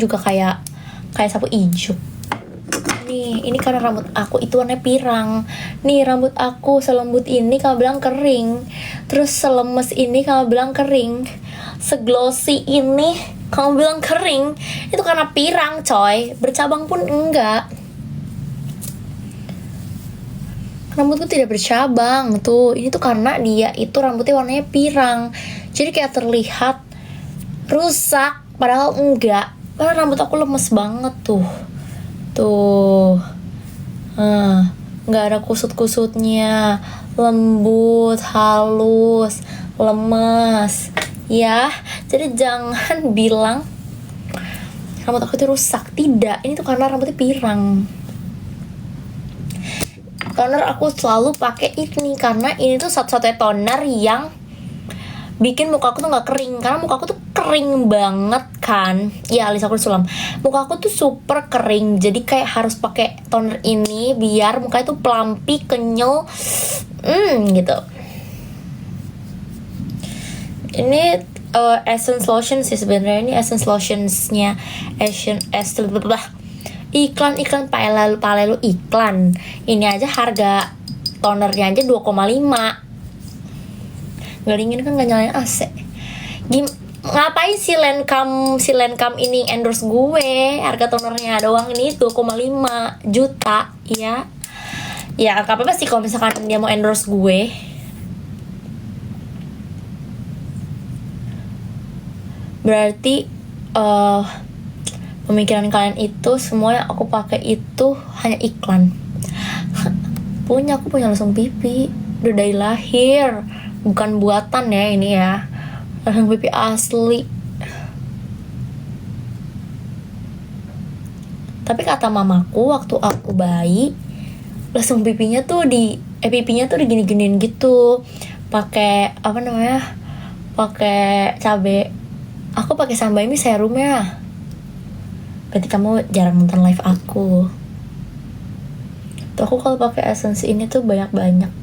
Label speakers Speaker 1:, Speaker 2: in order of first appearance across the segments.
Speaker 1: juga kayak sapu ijuk. Nih, ini karena rambut aku itu warnanya pirang. Nih, rambut aku selembut ini kamu bilang kering. Terus selemes ini kamu bilang kering. Seglossy ini kamu bilang kering. Itu karena pirang, coy. Bercabang pun enggak. Rambutku tidak bercabang tuh. Ini tuh karena dia itu rambutnya warnanya pirang. Jadi kayak terlihat rusak, padahal enggak. Karena rambut aku lemes banget tuh. Tuh, nggak ada kusut-kusutnya, lembut, halus, lemes, ya. Jadi jangan bilang rambut aku itu rusak. Tidak, ini tuh karena rambutnya pirang. Toner aku selalu pakai ini karena ini tuh satu-satunya toner yang bikin muka aku tuh nggak kering, karena muka aku tuh kering banget kan. Ya, Alisa Kursulam, muka aku tuh super kering, jadi kayak harus pakai toner ini biar mukanya tuh plumpy, kenyal, gitu. Ini essence lotion sih sebenarnya. Ini essence lotionsnya iklan palelu iklan. Ini aja harga tonernya aja 2,5. Gak dingin kan, gak nyalain AC. Ngapain si Lancome ini endorse gue? Harga tonernya doang ini 2,5 juta ya. Ya gak apa-apa sih kalau misalkan dia mau endorse gue. Berarti pemikiran kalian itu semua yang aku pakai itu hanya iklan. Aku punya langsung pipi udah dari lahir. Bukan buatan ya ini ya, langsung pipi asli. Tapi kata mamaku waktu aku bayi, langsung pipinya tuh digini-giniin gitu, pakai apa namanya, pakai cabe. Aku pakai Sunbaby serum ya. Berarti kamu jarang nonton live aku. Tuh aku kalau pakai essence ini tuh banyak-banyak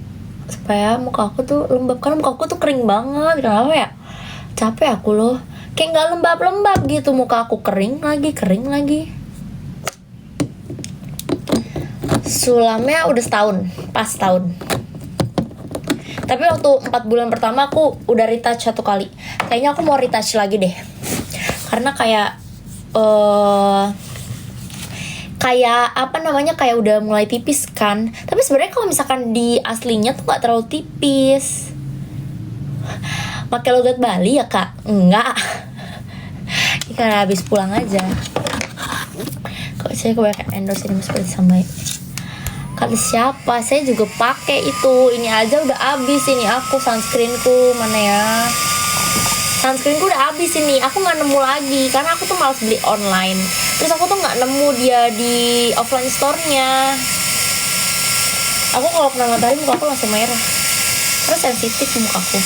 Speaker 1: supaya muka aku tuh lembab, karena muka aku tuh kering banget. Kenapa ya? Capek aku loh, kayak nggak lembab-lembab gitu, muka aku kering lagi. Sulamnya udah pas setahun. Tapi waktu 4 bulan pertama aku udah retouch 1 kali. Kayaknya aku mau retouch lagi deh, karena kayak kayak udah mulai tipis kan. Tapi sebenarnya kalau misalkan di aslinya tuh nggak terlalu tipis. Pakai logat Bali ya kak? Enggak. Ini karena habis pulang aja. Kok saya kebanyakan endorse ini seperti sama kata siapa? Saya juga pakai itu. Ini aja udah habis. Ini aku sunscreenku mana ya? Sunscreenku udah habis ini. Aku nggak nemu lagi karena aku tuh malas beli online. Terus aku tuh nggak nemu dia di offline store-nya. Aku kalau kena matahari muka aku langsung merah. Terus sensitif mukaku.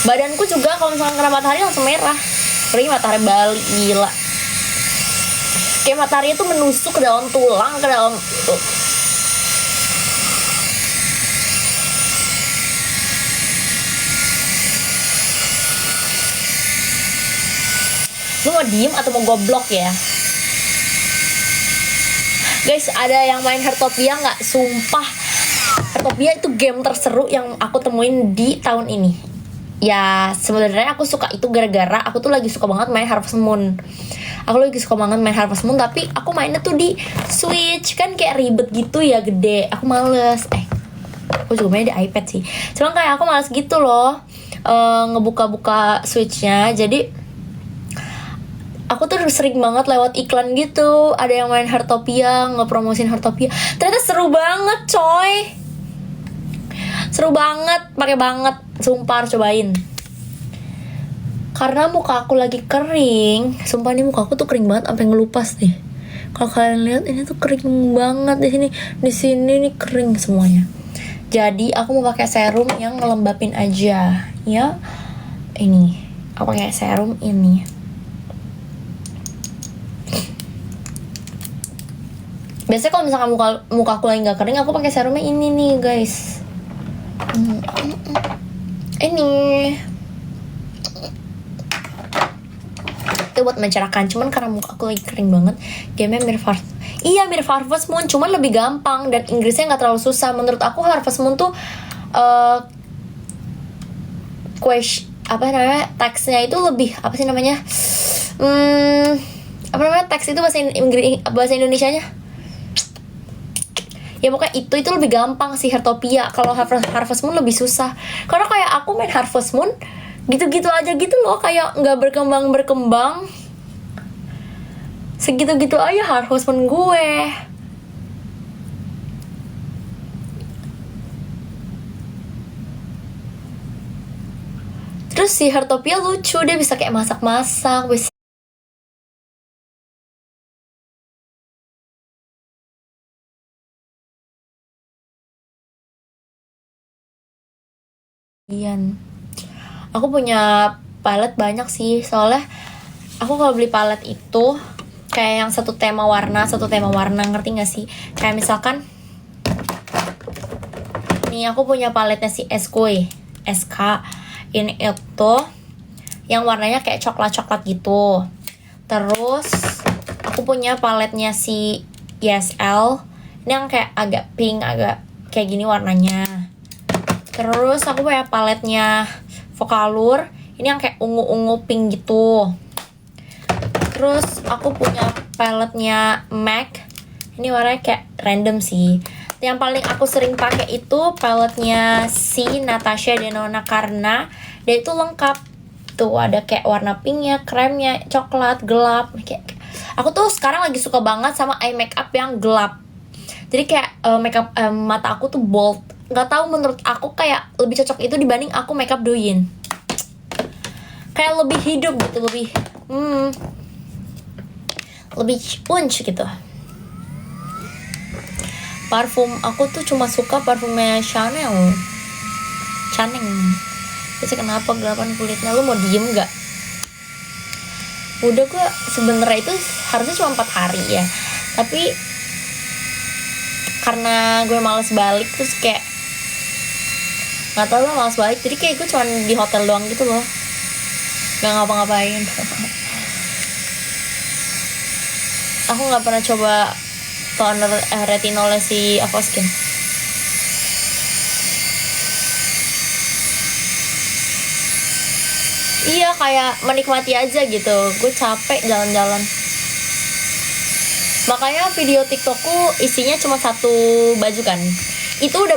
Speaker 1: Badanku juga kalau misalkan kena matahari langsung merah. Apalagi matahari Bali, gila. Kayak matahari itu menusuk ke dalam tulang, ke dalam Lu mau diem atau mau goblok ya? Guys, ada yang main Heartopia nggak? Sumpah, Heartopia itu game terseru yang aku temuin di tahun ini. Ya sebenarnya aku suka itu gara-gara aku tuh lagi suka banget main Harvest Moon. Tapi aku mainnya tuh di Switch, kan kayak ribet gitu ya, gede. Aku males. Aku juga mainnya di iPad sih. Cuma kayak aku males gitu loh, ngebuka-buka Switch-nya. Jadi aku tuh sering banget lewat iklan gitu. Ada yang main Heartopia, ngepromosin Heartopia. Ternyata seru banget coy. Seru banget, pakai banget. Sumpah harus cobain. Karena muka aku lagi kering. Sumpah nih muka aku tuh kering banget sampai ngelupas nih. Kalau kalian lihat ini tuh kering banget di sini. Di sini nih kering semuanya. Jadi aku mau pakai serum yang ngelembapin aja ya. Ini. Aku pakai serum ini. Biasanya kalau misalkan muka aku lagi nggak kering, aku pakai serumnya ini nih guys. Ini itu buat mencerahkan. Cuman karena muka aku lagi kering banget, gamenya mirip Harvest Moon, cuman lebih gampang dan Inggrisnya nggak terlalu susah. Menurut aku Harvest Moon tuh teksnya itu lebih apa sih namanya, teks itu bahasa Indonesianya ya, pokoknya itu lebih gampang sih Heartopia. Kalau Harvest Moon lebih susah, karena kayak aku main Harvest Moon gitu-gitu aja gitu loh, kayak nggak berkembang segitu-gitu aja Harvest Moon gue. Terus si Heartopia lucu, dia bisa kayak masak-masak, bisa aku punya palette banyak sih, soalnya aku kalau beli palette itu kayak yang satu tema warna, ngerti gak sih? Kayak misalkan nih aku punya paletnya si SK ini itu yang warnanya kayak coklat gitu. Terus aku punya paletnya si YSL, ini yang kayak agak pink, agak kayak gini warnanya. Terus aku punya paletnya Vocalour, ini yang kayak ungu-ungu pink gitu. Terus aku punya paletnya MAC, ini warnanya kayak random sih. Yang paling aku sering pakai itu paletnya si Natasha Denona, karena dia itu lengkap. Tuh ada kayak warna pinknya, kremnya, coklat, gelap. Kayak aku tuh sekarang lagi suka banget sama eye makeup yang gelap. Jadi kayak makeup mata aku tuh bold. Gak tahu, menurut aku kayak lebih cocok itu dibanding aku makeup doin. Kayak lebih hidup gitu, lebih unch gitu. Parfum aku tuh cuma suka parfumnya Chanel. Terus kenapa gelapan kulitnya? Lu mau diem gak? Udah, gue sebenernya itu harusnya cuma 4 hari ya, tapi karena gue males balik, terus kayak gak tau lah, males balik, jadi kayak gue cuma di hotel doang gitu loh, gak ngapa-ngapain. Aku gak pernah coba toner retinolnya si Avoskin. Iya, kayak menikmati aja gitu. Gue capek jalan-jalan. Makanya video TikTokku isinya cuma satu baju kan. Aku udah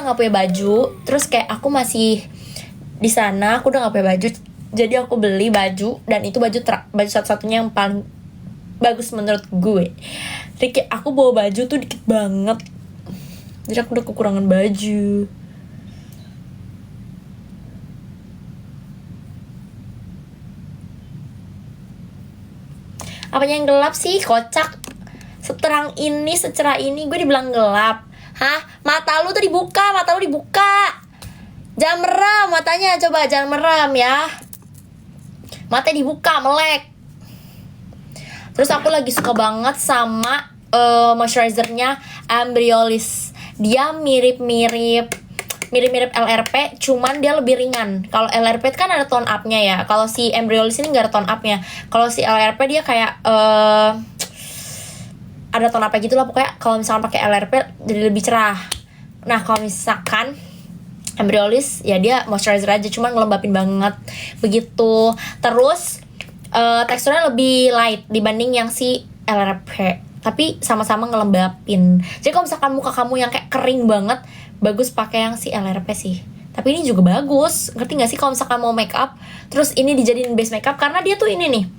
Speaker 1: nggak punya baju. Terus kayak aku masih di sana, aku udah nggak punya baju. Jadi aku beli baju, dan itu baju satu-satunya yang paling bagus menurut gue. Jadi kayak aku bawa baju tuh dikit banget, jadi aku udah kekurangan baju. Apanya yang gelap sih, kocak? Seterang ini, secerah ini gue dibilang gelap. Hah? Mata lu tuh dibuka, jangan merem matanya, coba jangan merem ya. Mata dibuka, melek. Terus aku lagi suka banget sama moisturizernya Ambriolis. Dia mirip-mirip LRP, cuman dia lebih ringan. Kalau LRP kan ada tone up-nya ya. Kalau si Ambriolis ini nggak ada tone up-nya. Kalau si LRP dia kayak ada tone up-nya gitu lah. Pokoknya kalau misalkan pakai LRP jadi lebih cerah. Nah, kalau misalkan Ambriolis ya dia moisturizer aja, cuman ngelembapin banget begitu. Terus teksturnya lebih light dibanding yang si LRP, tapi sama-sama ngelembapin. Jadi kalau misalkan muka kamu yang kayak kering banget, bagus pakai yang si LRP sih. Tapi ini juga bagus, ngerti gak sih? Kalau misalkan mau make up, terus ini dijadiin base makeup, karena dia tuh ini nih,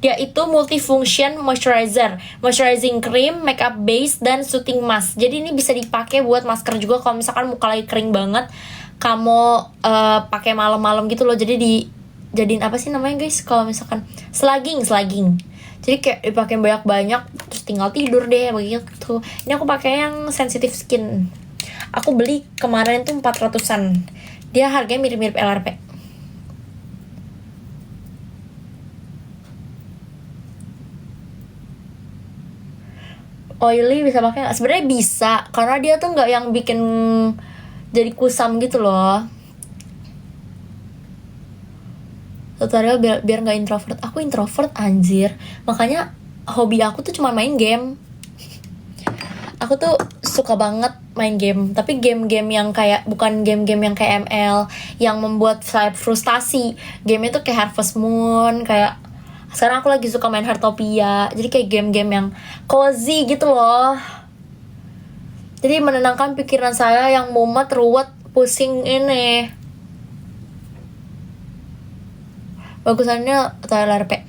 Speaker 1: dia itu multifunction moisturizer, moisturizing cream, makeup base, dan soothing mask. Jadi ini bisa dipakai buat masker juga kalau misalkan muka lagi kering banget, kamu pakai malam-malam gitu loh. Jadi jadiin apa sih namanya guys, kalau misalkan slugging. Jadi kayak dipakai banyak-banyak, terus tinggal tidur deh begitu. Ini aku pakai yang sensitive skin. Aku beli kemarin tuh 400-an. Dia harganya mirip-mirip LRP. Oily bisa pakai nggak? Sebenarnya bisa, karena dia tuh nggak yang bikin jadi kusam gitu loh. tutorial biar nggak introvert. Aku introvert anjir, makanya hobi aku tuh cuma main game. Aku tuh suka banget main game, tapi game-game yang kayak bukan game-game yang kayak ML yang membuat saya frustasi. Game-nya tuh kayak Harvest Moon, kayak sekarang aku lagi suka main Heartopia. Jadi kayak game-game yang cozy gitu loh. Jadi menenangkan pikiran saya yang mumet, ruwet, pusing ini. Bagusannya TLRP.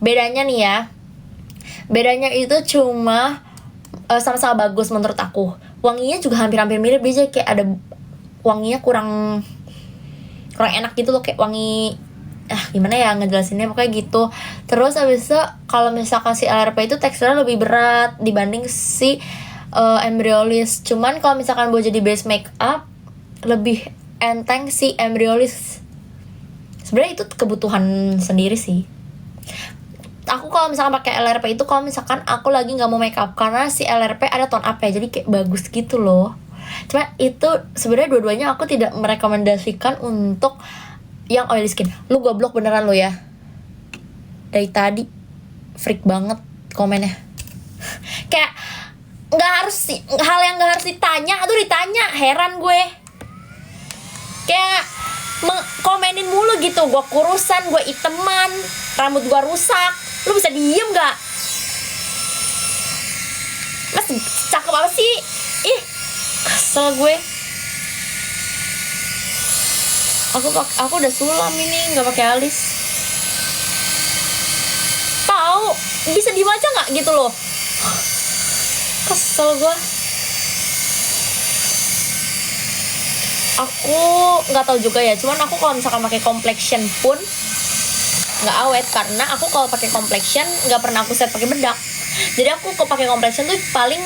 Speaker 1: Bedanya nih ya, bedanya itu cuma sama-sama bagus menurut aku. Wanginya juga hampir-hampir mirip, dia kayak ada wanginya kurang enak gitu loh, kayak wangi gimana ya ngejelasinnya, pokoknya gitu. Terus abis itu kalau misalkan si LRP itu teksturnya lebih berat dibanding si Embryolisse. Cuman kalau misalkan buat jadi base makeup lebih enteng si Embryolisse. Sebenarnya itu kebutuhan sendiri sih. Aku kalau misalkan pakai LRP itu kalau misalkan aku lagi nggak mau makeup, karena si LRP ada tone up ya, jadi kayak bagus gitu loh. Cuma itu sebenarnya dua-duanya aku tidak merekomendasikan untuk yang oily skin. Lu goblok beneran lo ya. Dari tadi freak banget komennya. Kayak nggak harus sih, hal yang nggak harus ditanya atau ditanya, heran gue. Kayak komenin mulu gitu, gue kurusan, gue iteman, rambut gue rusak. Lu bisa diem gak? Mas cakep apa sih? Ih, kesel gue. Aku udah sulam ini, nggak pakai alis. Tahu, bisa diem aja nggak gitu loh? Kesel gue. Aku nggak tahu juga ya. Cuman aku kalau misalkan pakai complexion pun nggak awet, karena aku kalau pakai complexion nggak pernah aku set pakai bedak. Jadi aku kalau pakai complexion tuh paling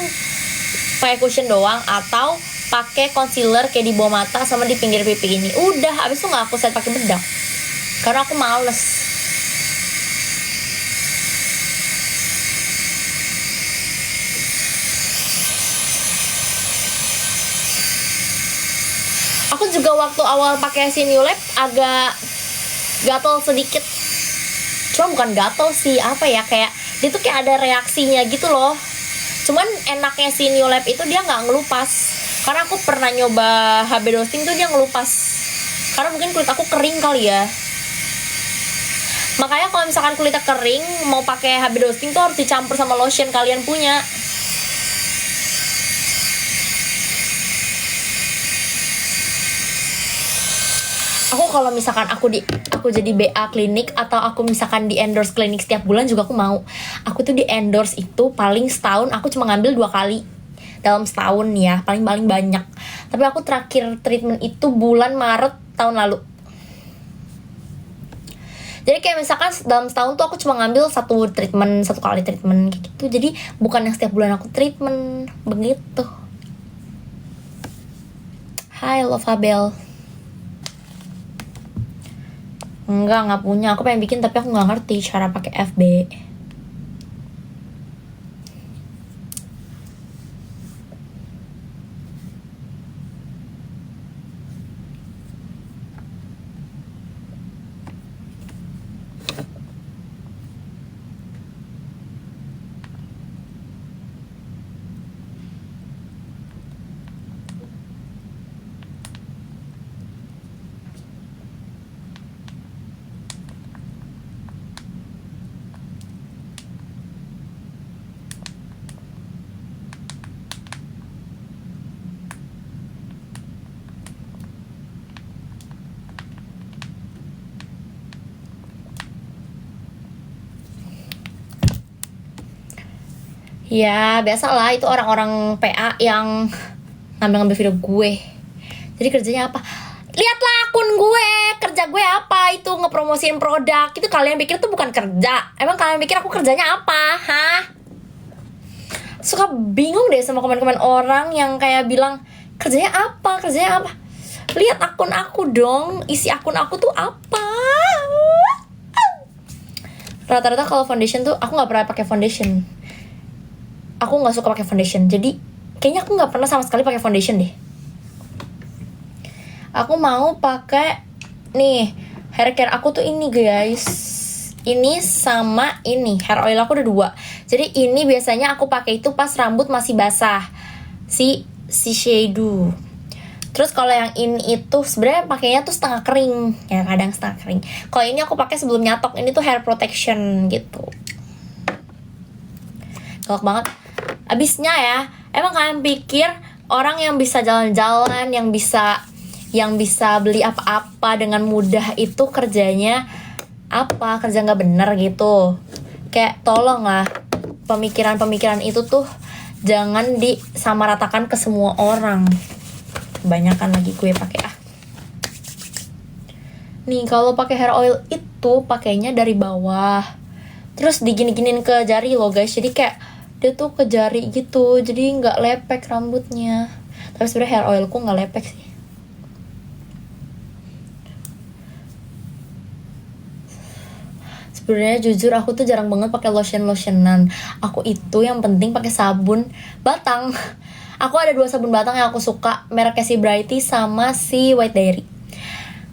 Speaker 1: pakai cushion doang atau pakai concealer kayak di bawah mata sama di pinggir pipi ini. Udah, abis itu nggak aku set pakai bedak karena aku males. Aku juga waktu awal pakai Sinulab agak gatel sedikit. Cuma bukan gatel sih, apa ya, kayak dia tuh kayak ada reaksinya gitu loh. Cuman enaknya si Neolab itu dia nggak ngelupas. Karena aku pernah nyoba HB Dosting tuh dia ngelupas. Karena mungkin kulit aku kering kali ya. Makanya kalau misalkan kulitnya kering, mau pakai HB Dosting tuh harus dicampur sama lotion kalian punya. Aku kalau misalkan aku jadi BA klinik atau aku misalkan di endorse klinik setiap bulan juga aku mau. Aku tuh di endorse itu paling setahun aku cuma ngambil 2 kali dalam setahun ya, paling banyak. Tapi aku terakhir treatment itu bulan Maret tahun lalu. Jadi kayak misalkan dalam setahun tuh aku cuma ngambil 1 kali treatment kayak gitu. Jadi bukan yang setiap bulan aku treatment begitu. Hai Lovabel. Enggak punya. Aku pengen bikin tapi aku nggak ngerti cara pakai FB. Ya biasalah, itu orang-orang PA yang ngambil video gue. Jadi kerjanya apa? Lihatlah akun gue, kerja gue apa? Itu ngepromosiin produk. Itu kalian pikir tuh bukan kerja. Emang kalian pikir aku kerjanya apa? Hah? Suka bingung deh sama komen-komen orang yang kayak bilang kerjanya apa? Lihat akun aku dong, isi akun aku tuh apa? Rata-rata kalau foundation tuh aku nggak pernah pakai foundation. Aku nggak suka pakai foundation, jadi kayaknya aku nggak pernah sama sekali pakai foundation deh. Aku mau pakai nih Hair care aku tuh ini guys. Ini sama ini. Hair oil aku udah 2. Jadi ini biasanya aku pakai itu pas rambut masih basah. Si Shiseido. Terus kalau yang ini itu sebenarnya pakainya tuh setengah kering. Ya kadang setengah kering. Kalau ini aku pakai sebelum nyatok. Ini tuh hair protection gitu. Galak banget. Abisnya ya, emang kalian pikir orang yang bisa jalan-jalan, yang bisa beli apa-apa dengan mudah itu kerjanya apa? Kerja nggak bener gitu. Kayak tolong lah, pemikiran-pemikiran itu tuh jangan disamaratakan ke semua orang. Kebanyakan lagi gue pakai Nih kalau pakai hair oil itu pakainya dari bawah, terus digini-giniin ke jari loh guys. Jadi kayak dia tuh ke jari gitu, jadi nggak lepek rambutnya. Tapi sebenarnya hair oilku nggak lepek sih. Sebenarnya jujur aku tuh jarang banget pakai lotionan. Aku itu yang penting pakai sabun batang. Aku ada 2 sabun batang yang aku suka, mereknya si Brighty sama si White Dairy.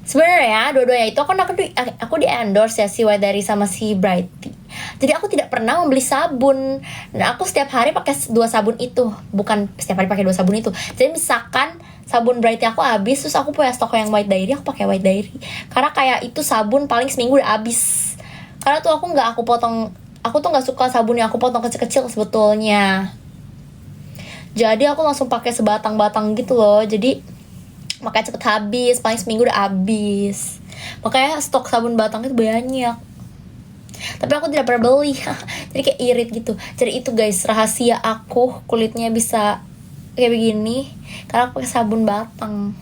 Speaker 1: Sebenarnya dua-duanya itu aku di endorse ya, si White Dairy sama si Brighty. Jadi aku tidak pernah membeli sabun. Dan aku setiap hari pakai 2 sabun itu. Bukan setiap hari pakai 2 sabun itu. Jadi misalkan sabun Brighty aku habis, terus aku punya stok yang White Dairy, aku pakai White Dairy. Karena kayak itu sabun paling seminggu udah habis. Karena tuh aku tuh nggak suka sabun yang aku potong kecil-kecil sebetulnya. Jadi aku langsung pakai sebatang-batang gitu loh. Jadi makanya cepet habis, paling seminggu udah habis. Makanya stok sabun batang itu banyak. Tapi aku tidak pernah beli. Jadi kayak irit gitu. Jadi itu guys, rahasia aku kulitnya bisa kayak begini karena aku pakai sabun batang.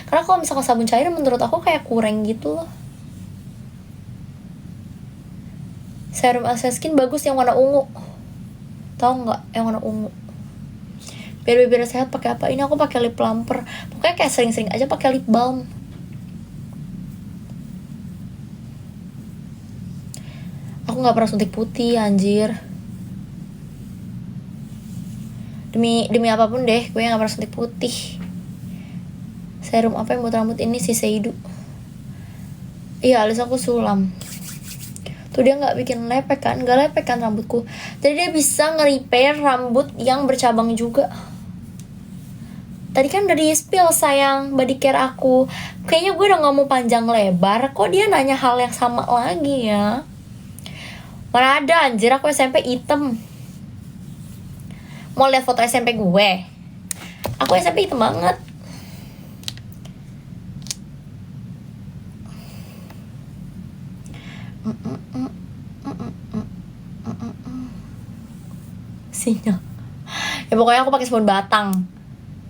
Speaker 1: Karena kalau misalkan sabun cair menurut aku kayak kurang gitu loh. Serum Asa Skin bagus yang warna ungu. Tahu nggak yang warna ungu? Biar bibir sehat pakai apa? Ini aku pakai lip plumper. Pokoknya kayak sering-sering aja pakai lip balm. Aku nggak pernah suntik putih anjir. Demi apapun deh, gue nggak pernah suntik putih. Serum apa yang buat rambut ini si Seidu? Iya, alis aku sulam. Tuh dia nggak bikin lepek kan, nggak lepek kan rambutku. Jadi dia bisa nge-repair rambut yang bercabang juga. Tadi kan udah di-spill sayang body care aku. Kayaknya gue udah ngomong panjang lebar, kok dia nanya hal yang sama lagi ya. Mana ada anjir, aku SMP hitam. Mau lihat foto SMP gue? Aku SMP hitam banget. Sinyal. Ya pokoknya aku pakai sabun batang.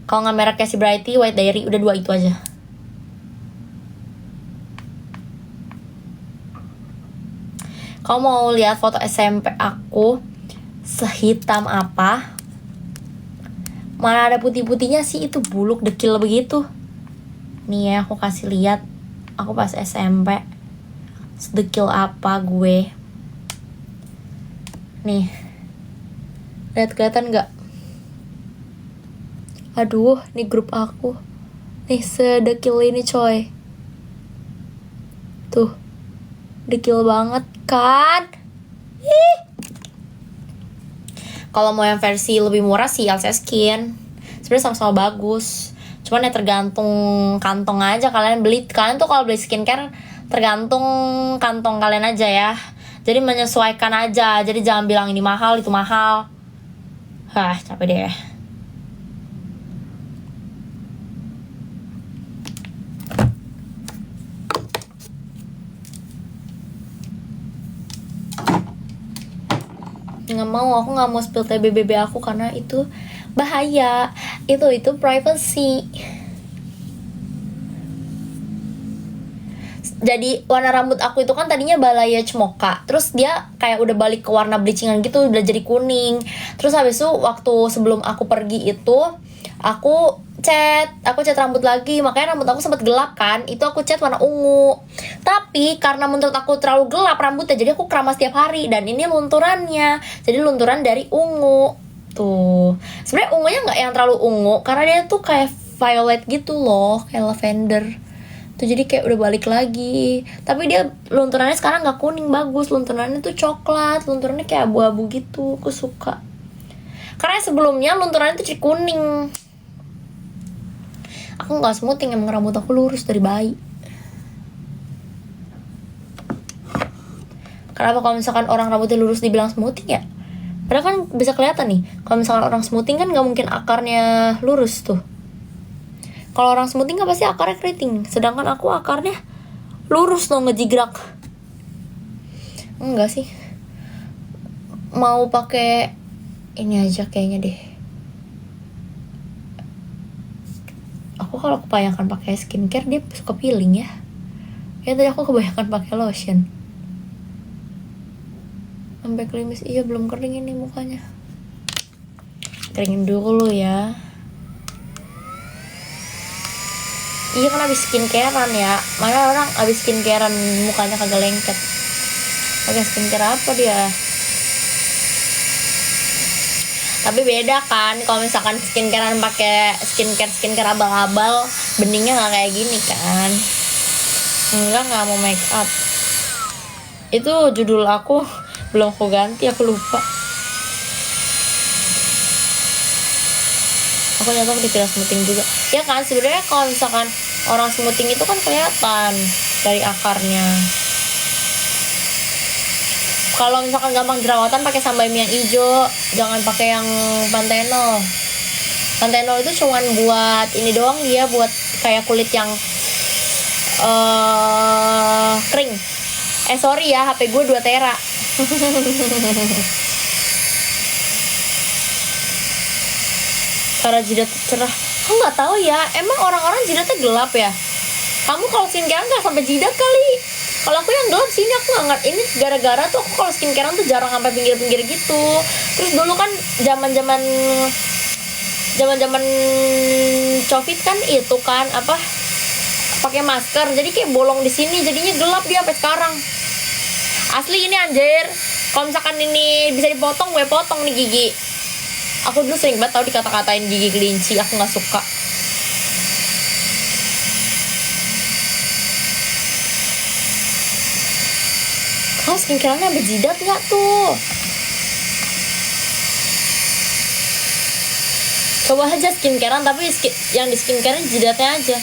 Speaker 1: Kalau nggak mereknya si Brighty, White Dairy, udah 2 itu aja. Kamu mau lihat foto SMP aku sehitam apa? Mana ada putih-putihnya sih, itu buluk dekil begitu. Nih ya, aku kasih lihat. Aku pas SMP sedekil apa gue. Nih. Lihat kelihatan nggak? Aduh, nih grup aku. Nih sedekil ini coy. Tuh. Dekil banget kan? Ih. Kalau mau yang versi lebih murah sih Asa Skin. Sebenarnya sama-sama bagus. Cuman ya tergantung kantong aja kalian beli. Kalian tuh kalau beli skincare tergantung kantong kalian aja ya. Jadi menyesuaikan aja. Jadi jangan bilang ini mahal, itu mahal. Capek deh. Nggak mau, aku nggak mau spill TBBB aku karena itu bahaya. Itu privacy. Jadi warna rambut aku itu kan tadinya balayage mocha, terus dia kayak udah balik ke warna bleachingan gitu, udah jadi kuning. Terus habis itu waktu sebelum aku pergi itu aku cat rambut lagi, makanya rambut aku sempat gelap kan. Itu aku cat warna ungu. Tapi karena menurut aku terlalu gelap rambutnya, jadi aku keramas tiap hari. Dan ini lunturannya, jadi lunturan dari ungu. Tuh, sebenarnya ungunya nggak yang terlalu ungu, karena dia tuh kayak violet gitu loh, kayak lavender. tuh, jadi kayak udah balik lagi. Tapi dia lunturannya sekarang nggak kuning, bagus, lunturannya tuh coklat, lunturannya kayak abu-abu gitu. Aku suka karena sebelumnya lunturannya tuh kuning. Aku nggak smoothing, emang rambut aku lurus dari bayi. Kenapa kalau misalkan orang rambutnya lurus dibilang smoothing ya? Padahal kan bisa kelihatan nih, kalau misalkan orang smoothing kan nggak mungkin akarnya lurus tuh. Kalau orang smoothing kan pasti akarnya keriting, sedangkan aku akarnya lurus loh, ngejigrak. Enggak sih, mau pakai ini aja kayaknya deh. Aku kalau kebanyakan pakai skincare dia suka peeling ya. Ya tadi aku kebanyakan pakai lotion. Sampai klimis, iya belum kering ini mukanya. Keringin dulu ya. Iya kan abis skincarean ya. Mana orang abis skincarean mukanya kagak lengket. Pakai skincare apa dia? Tapi beda kan kalau misalkan skincarean pakai skincare abal-abal, beningnya nggak kayak gini kan. Nggak mau make up. Itu judul aku belum aku ganti, aku lupa. Aku nyatok dikira smoothing juga ya kan. Sebenarnya kalau misalkan orang smoothing itu kan kelihatan dari akarnya. Kalau misalkan gampang jerawatan pakai sunblock yang hijau, jangan pakai yang Panthenol. Panthenol itu cuman buat ini doang, dia buat kayak kulit yang kering. Sorry ya, HP gue 2 tera. Cara jidat cerah, aku nggak tahu ya. Emang orang-orang jidatnya gelap ya? Kamu kalau skincare nggak sampai jidat kali? Kalau aku yang gelap sini aku nggak ngerti. Ini gara-gara tuh aku kalau skincarean tuh jarang sampai pinggir-pinggir gitu. Terus dulu kan zaman COVID kan itu kan apa? Pakai masker, jadi kayak bolong di sini, jadinya gelap dia sampai sekarang. Asli ini anjir. Kalau misalkan ini bisa dipotong, gue potong nih gigi. Aku dulu sering banget tau dikata-katain gigi kelinci, aku nggak suka. Kau skincareannya berjidat nggak tuh? Coba aja skincarean, tapi yang di skincare jidatnya aja.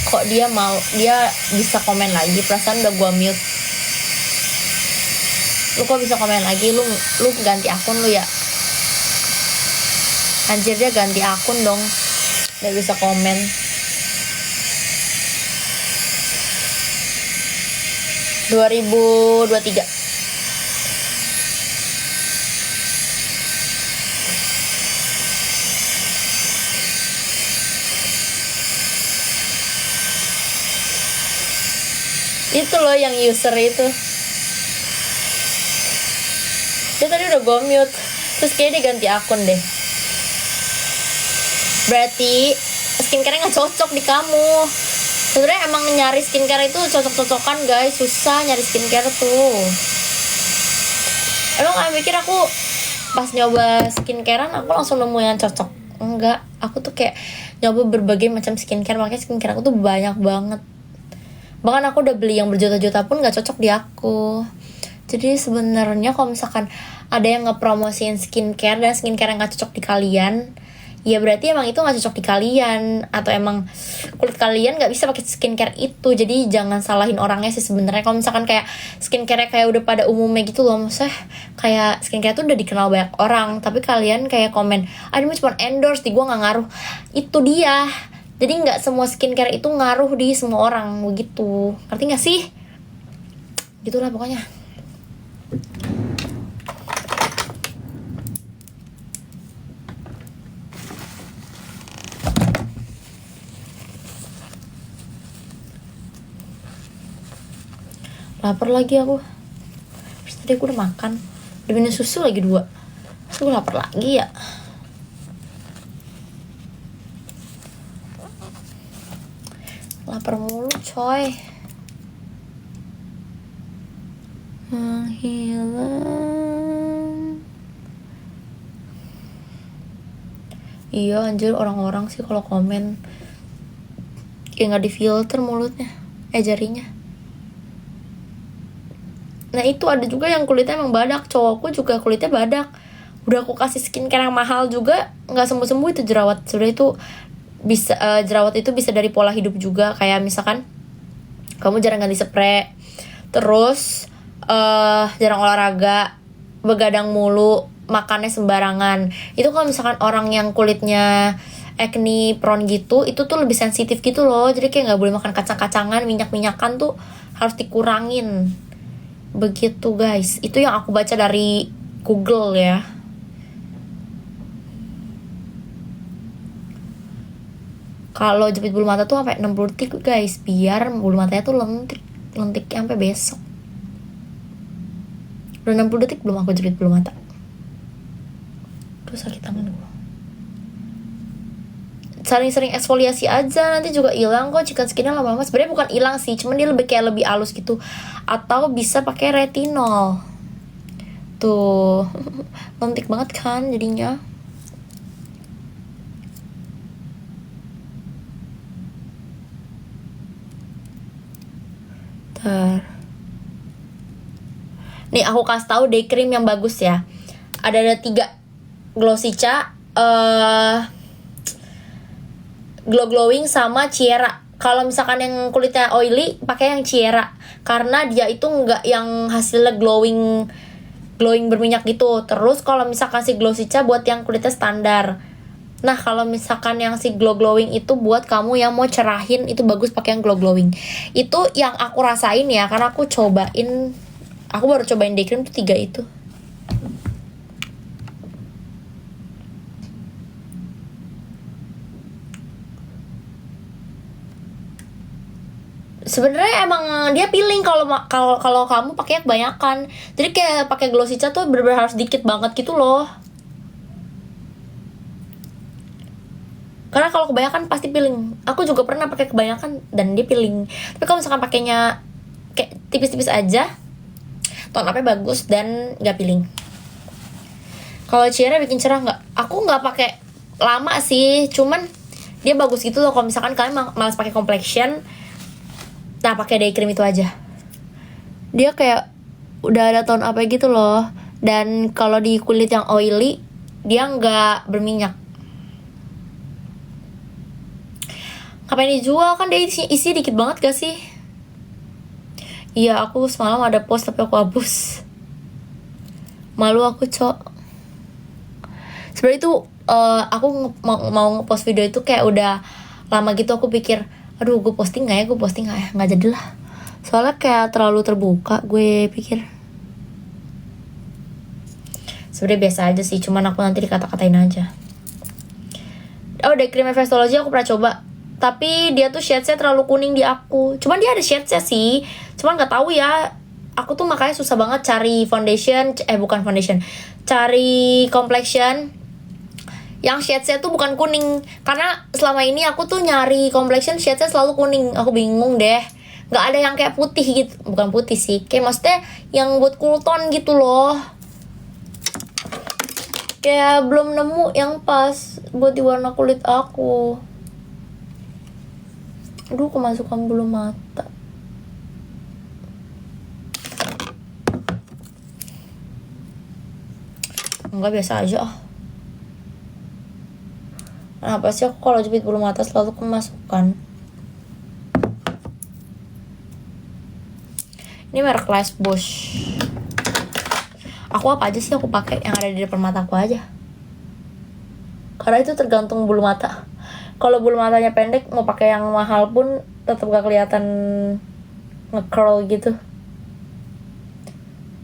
Speaker 1: Kok dia bisa komen lagi, perasaan udah gua mute. Lu kok bisa komen lagi? Lu ganti akun lu ya? Anjir, dia ganti akun dong, udah bisa komen. ...2023. Itu loh yang user itu. Dia tadi udah gue mute, terus kayaknya dia ganti akun deh. Berarti skincare nggak cocok di kamu. Sebenarnya emang nyari skincare itu cocok-cocokan guys, susah nyari skincare tuh. Emang kalian mikir aku pas nyoba skincarean aku langsung nemu yang cocok? Enggak, aku tuh kayak nyoba berbagai macam skincare, makanya skincare aku tuh banyak banget. Bahkan aku udah beli yang berjuta-juta pun nggak cocok di aku. Jadi sebenarnya kalau misalkan ada yang ngepromosiin skincare dan skincare yang nggak cocok di kalian, ya berarti emang itu nggak cocok di kalian, atau emang kulit kalian nggak bisa pakai skincare itu. Jadi jangan salahin orangnya sih sebenarnya. Kalau misalkan kayak skincare kayak udah pada umumnya gitu loh, maksudnya kayak skincare tuh udah dikenal banyak orang, tapi kalian kayak komen, ini mah cuma endorse, di gua nggak ngaruh. Itu dia. Jadi nggak semua skincare itu ngaruh di semua orang begitu. Ngerti nggak sih? Gitulah pokoknya. Lapar lagi aku. Terus tadi aku udah makan, udah minum susu lagi 2. Terus aku lapar lagi ya. Lapar mulu coy. menghilang. Iya anjir, orang-orang sih kalau komen kayak nggak difilter mulutnya, jarinya. Nah itu ada juga yang kulitnya emang badak. Cowokku juga kulitnya badak. Udah aku kasih skincare yang mahal juga nggak sembuh-sembuh itu jerawat. Sudah itu bisa jerawat itu bisa dari pola hidup juga. Kayak misalkan kamu jarang ganti spray, terus jarang olahraga, begadang mulu, makannya sembarangan. Itu kalau misalkan orang yang kulitnya acne prone gitu, itu tuh lebih sensitif gitu loh. Jadi kayak nggak boleh makan kacang-kacangan, minyak-minyakan tuh harus dikurangin. Begitu guys, itu yang aku baca dari Google ya. Kalau jepit bulu mata tuh sampai 60 detik guys, biar bulu matanya tuh lentik sampai besok. Udah 60 detik belum aku jepit bulu mata. Terus sakit tangan gue. Sering-sering eksfoliasi aja, nanti juga hilang kok. Chicken skinnya lama-lama sebenarnya bukan hilang sih, cuman dia lebih kayak lebih halus gitu. Atau bisa pakai retinol. Tuh, lentik banget kan jadinya. Nih aku kasih tahu day cream yang bagus ya. Ada 3, Glossica, Glow Glowing sama Ciera. Kalau misalkan yang kulitnya oily, pakai yang Ciera karena dia itu nggak yang hasilnya glowing berminyak gitu. Terus kalau misalkan si Glossica buat yang kulitnya standar. Nah kalau misalkan yang si Glow Glowing itu buat kamu yang mau cerahin, itu bagus pakai yang Glow Glowing. Itu yang aku rasain ya, karena aku baru cobain day cream tuh 3 itu. Sebenarnya emang dia pilih kalau kamu pakai kebanyakan. Jadi kayak pakai Glossica tuh bener-bener harus dikit banget gitu loh. Karena kalau kebanyakan pasti peeling. Aku juga pernah pakai kebanyakan dan dia peeling. Tapi kalau misalkan pakainya kayak tipis-tipis aja, tone up-nya bagus dan nggak peeling. Kalau Ciara bikin cerah nggak? Aku nggak pakai lama sih, cuman dia bagus gitu loh. Kalau misalkan kalian malas pakai complexion, nah pakai day cream itu aja. Dia kayak udah ada tone up-nya gitu loh. Dan kalau di kulit yang oily, dia nggak berminyak. Ngapain dijual, kan dia isi dikit banget gak sih? Iya aku semalam ada post tapi aku hapus. Malu aku cok. Sebenarnya itu aku mau ngepost video itu kayak udah lama gitu. Aku pikir aduh gue posting gak ya, nggak jadilah. Soalnya kayak terlalu terbuka gue pikir. Sebenarnya biasa aja sih, cuman aku nanti dikata-katain aja. Oh day cream Vestology aku pernah coba, tapi dia tuh shades-nya terlalu kuning di aku. Cuman dia ada shades-nya sih, cuman nggak tahu ya. Aku tuh makanya susah banget cari cari complexion yang shades-nya tuh bukan kuning. Karena selama ini aku tuh nyari complexion shades-nya selalu kuning. Aku bingung deh, nggak ada yang kayak putih gitu. Bukan putih sih, kayak maksudnya yang buat cool tone gitu loh. Kayak belum nemu yang pas buat di warna kulit aku. Aduh kemasukan bulu mata. Enggak, biasa aja ah. Kenapa sih aku kalau jepit bulu mata selalu kemasukan? Ini merek Lash Bush. Aku apa aja sih aku pakai yang ada di depan mataku aja. Karena itu tergantung bulu mata. Kalau bulu matanya pendek, mau pakai yang mahal pun tetap gak kelihatan nge-curl gitu.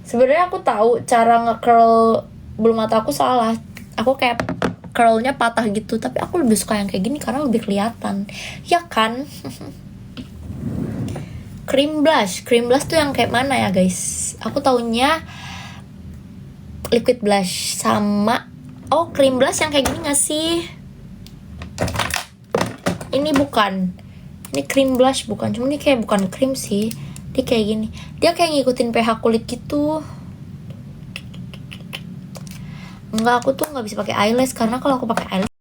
Speaker 1: Sebenarnya aku tahu cara nge-curl bulu mata aku salah. Aku kayak curlnya patah gitu, tapi aku lebih suka yang kayak gini karena lebih kelihatan. Ya kan? Cream blush tuh yang kayak mana ya guys? Aku taunya liquid blush sama cream blush yang kayak gini gak sih? Ini bukan. Ini cream blush bukan. Cuma ini kayak bukan cream sih. Dia kayak gini, dia kayak ngikutin pH kulit gitu. Enggak, aku tuh nggak bisa pakai eyelash karena kalau aku pakai eyelash